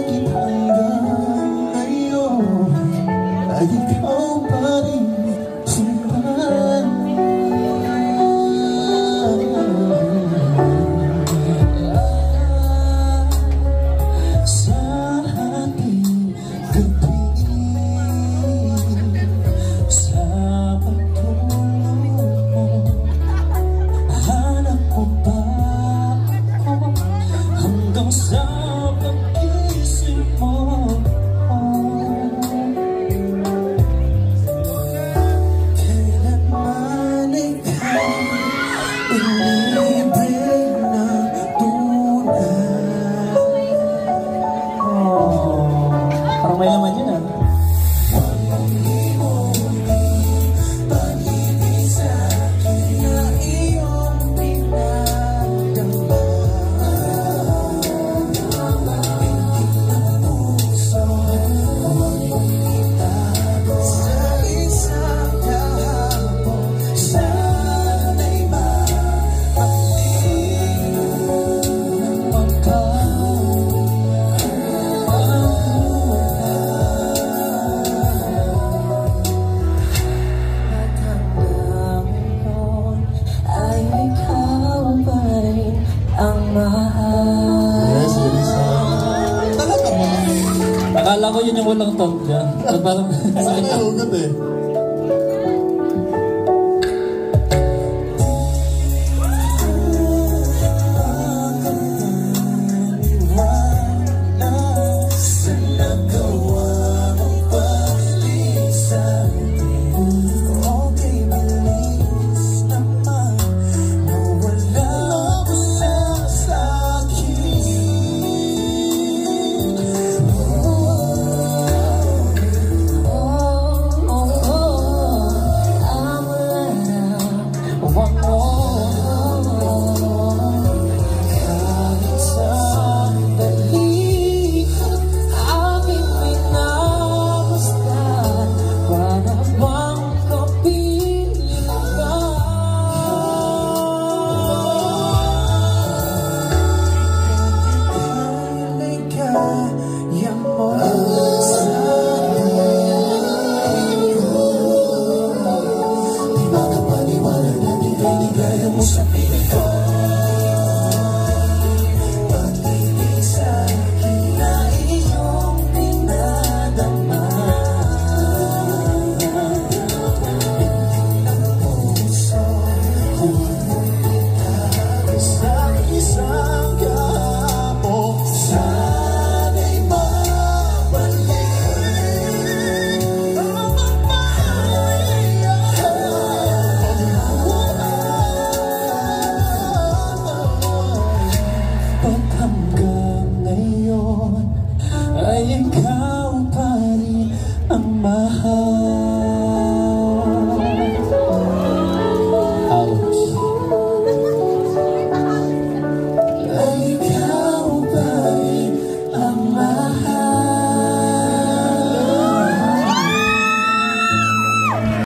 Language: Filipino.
akin hanggang ngayon ay ikaw pa rin sinta. Sa ating gabi, sa pagtulog mo, hanap mo ba ako hanggang sa pag-isip mo? Kailanman ikaw inibig ng tunay. Parang may laman yun, ah. Akala ko yun yung walang tone dyan. Parang sakit ang ugat eh. Yang